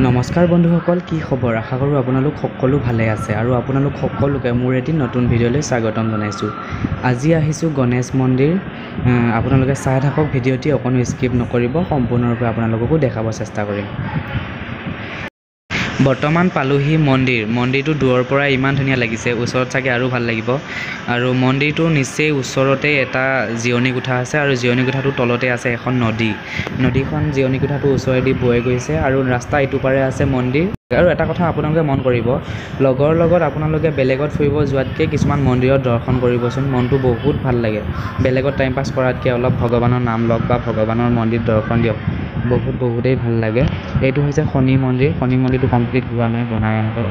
নমস্কাৰ বন্ধুসকল, কি খবৰ? আশা কৰোঁ আপোনালোক সকলো ভালে আছে আৰু আপোনালোক সকলোকে মোৰ এটি নতুন ভিডিঅ'লৈ স্বাগতম জনাইছোঁ। আজি আহিছোঁ গণেশ মন্দিৰ। আপোনালোকে চাই থাকক ভিডিঅ'টি, অকণো স্কিপ নকৰিব, সম্পূৰ্ণৰূপে আপোনালোককো দেখাব চেষ্টা কৰিম। বৰ্তমান পালোহি মন্দিৰটো দূৰৰ পৰা ইমান ধুনীয়া লাগিছে, ওচৰত চাগে আৰু ভাল লাগিব। আৰু মন্দিৰটোৰ নিচেই ওচৰতে এটা জিৰণি কোঠা আছে আৰু জিৰণি কোঠাটোৰ তলতে আছে এখন নদীখন জিৰণি কোঠাটোৰ ওচৰেদি বৈ গৈছে আৰু ৰাস্তা ইটো পাৰে আছে মন্দিৰ। আৰু এটা কথা আপোনালোকে মন কৰিব, লগৰ লগত আপোনালোকে বেলেগত ফুৰিব যোৱাতকৈ কিছুমান মন্দিৰত দৰ্শন কৰিবচোন, মনটো বহুত ভাল লাগে। বেলেগত টাইম পাছ কৰাতকৈ অলপ ভগৱানৰ নাম লওক বা ভগৱানৰ মন্দিৰ দৰ্শন দিয়ক, বহুতেই ভাল লাগে। এইটো হৈছে শনি মন্দিৰটো কমপ্লিট হোৱা নাই, বনাই আছে।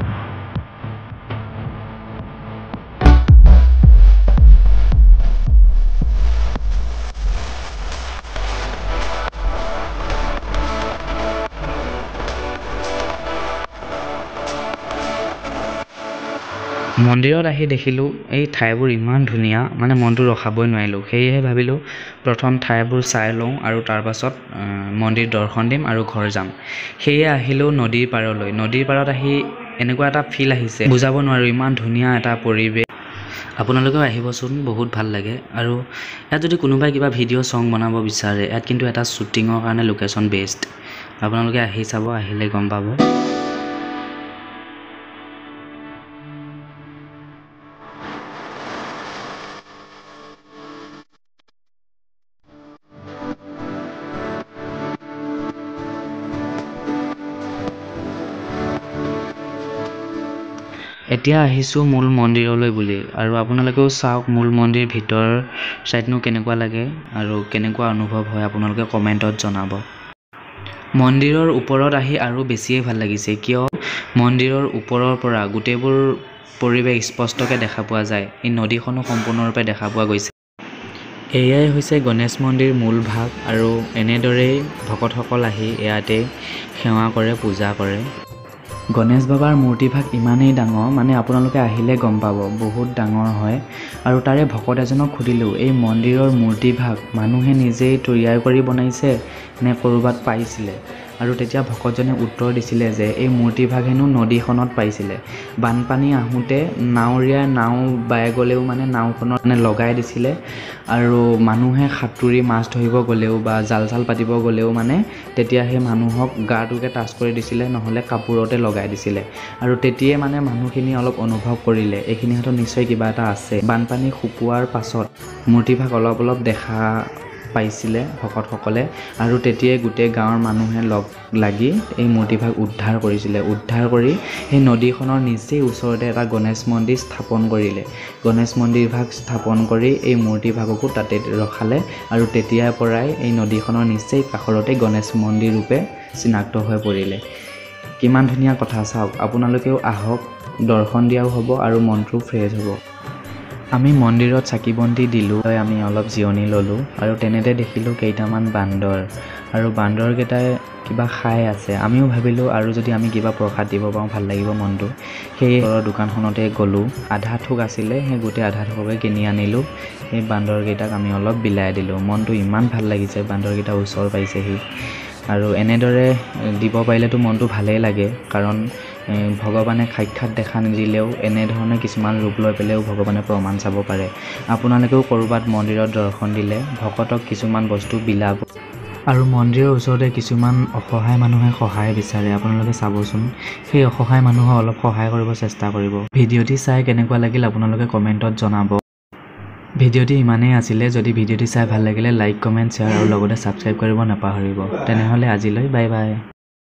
মন্দিৰত আহি দেখিলোঁ এই ঠাইবোৰ ইমান ধুনীয়া, মানে মনটো ৰখাবই নোৱাৰিলোঁ। সেয়েহে ভাবিলোঁ প্ৰথম ঠাইবোৰ চাই লওঁ আৰু তাৰ পাছত মন্দিৰ দৰ্শন দিম আৰু ঘৰ যাম। সেয়ে আহিলোঁ নদীৰ পাৰলৈ। নদীৰ পাৰত আহি এনেকুৱা এটা ফিল আহিছে, বুজাব নোৱাৰোঁ, ইমান ধুনীয়া এটা পৰিৱেশ। আপোনালোকেও আহিবচোন, বহুত ভাল লাগে। আৰু ইয়াত যদি কোনোবাই কিবা ভিডিঅ' চং বনাব বিচাৰে, ইয়াত কিন্তু এটা শ্বুটিঙৰ কাৰণে লোকেশ্যন বেষ্ট। আপোনালোকে আহি চাব, আহিলে গম পাব। এতিয়া আহিছোঁ মূল মন্দিৰলৈ বুলি, আৰু আপোনালোকেও চাওক মূল মন্দিৰ ভিতৰ চাইডনো কেনেকুৱা লাগে আৰু কেনেকুৱা অনুভৱ হয় আপোনালোকে কমেণ্টত জনাব। মন্দিৰৰ ওপৰত আহি আৰু বেছিয়ে ভাল লাগিছে, কিয় মন্দিৰৰ ওপৰৰ পৰা গোটেইবোৰ পৰিৱেশ স্পষ্টকৈ দেখা পোৱা যায়। এই নদীখনো সম্পূৰ্ণৰূপে দেখা পোৱা গৈছে। এয়াই হৈছে গণেশ মন্দিৰ মূল ভাগ, আৰু এনেদৰেই ভকতসকল আহি ইয়াতে সেৱা কৰে, পূজা কৰে। গণেশ বাবাৰ মূৰ্তিভাগ ইমানেই ডাঙৰ, মানে আপোনালোকে আহিলে গম পাব, বহুত ডাঙৰ হয়। আৰু তাৰে ভকত এজনক সুধিলোঁ, এই মন্দিৰৰ মূৰ্তিভাগ মানুহে নিজেই তৈয়াৰ কৰি বনাইছে নে ক'ৰবাত পাইছিলে? আৰু তেতিয়া ভকতজনে উত্তৰ দিছিলে যে এই মূৰ্তিভাগ হেনো নদীখনত পাইছিলে। বানপানী আহোঁতে নাৱৰীয়াই নাও বাই গ'লেও মানে নাওখনত লগাই দিছিলে, আৰু মানুহে সাঁতুৰি মাছ ধৰিব গ'লেও বা জাল চাল পাতিব গ'লেও মানে তেতিয়া সেই মানুহক গাটোকে টাচ কৰি দিছিলে, নহ'লে কাপোৰতে লগাই দিছিলে। আৰু তেতিয়াই মানে মানুহখিনি অলপ অনুভৱ কৰিলে এইখিনি হাতত নিশ্চয় কিবা এটা আছে। বানপানী শুকোৱাৰ পাছত মূৰ্তিভাগ অলপ দেখা পাইছিলে ভকতসকলে, আৰু তেতিয়াই গোটেই গাঁৱৰ মানুহে লগ লাগি এই মূৰ্তিভাগ উদ্ধাৰ কৰিছিলে। উদ্ধাৰ কৰি সেই নদীখনৰ নিচেই ওচৰতে এটা গণেশ মন্দিৰ স্থাপন কৰিলে। গণেশ মন্দিৰভাগ স্থাপন কৰি এই মূৰ্তিভাগকো তাতে ৰখালে, আৰু তেতিয়াৰ পৰাই এই নদীখনৰ নিচেই কাষৰতে গণেশ মন্দিৰ ৰূপে চিনাক্ত হৈ পৰিলে। কিমান ধুনীয়া কথা চাওক, আপোনালোকেও আহক, দৰ্শন দিয়াও হ'ব আৰু মনটো ফ্ৰেছ হ'ব। আমি মন্দিৰত চাকি বন্তি দিলোঁ, আমি অলপ জিৰণি ল'লোঁ, আৰু তেনেতে দেখিলোঁ কেইটামান বান্দৰ, আৰু বান্দৰকেইটাই কিবা খাই আছে। আমিও ভাবিলোঁ আৰু যদি আমি কিবা প্ৰসাদ দিব পাৰোঁ ভাল লাগিব মনটো। সেয়ে দোকানখনতে গ'লোঁ, আধা থোক আছিলে, সেই গোটেই আধা থোককে কিনি আনিলোঁ। সেই বান্দৰকেইটাক আমি অলপ বিলাই দিলোঁ। মনটো ইমান ভাল লাগিছে, বান্দৰকেইটা ওচৰ পাইছেহি। আৰু এনেদৰে দিব পাৰিলেতো মনটো ভালেই লাগে, কাৰণ ভগৱানে সাক্ষাৎ দেখা নিদিলেও এনেধৰণে কিছুমান ৰূপ লৈ পেলাইও ভগৱানে প্ৰমাণ চাব পাৰে। আপোনালোকেও ক'ৰবাত মন্দিৰত দৰ্শন দিলে ভকতক কিছুমান বস্তু বিলাব, আৰু মন্দিৰৰ ওচৰতে কিছুমান অসহায় মানুহে সহায় বিচাৰে, আপোনালোকে চাবচোন, সেই অসহায় মানুহক অলপ সহায় কৰিব চেষ্টা কৰিব। ভিডিঅ'টি চাই কেনেকুৱা লাগিল আপোনালোকে কমেণ্টত জনাব। ভিডিঅ'টি ইমানেই আছিলে। যদি ভিডিঅ'টি চাই ভাল লাগিলে লাইক, কমেণ্ট, শ্বেয়াৰ আৰু লগতে ছাবস্ক্ৰাইব কৰিব নাপাহৰিব। তেনেহ'লে আজিলৈ বাই বাই।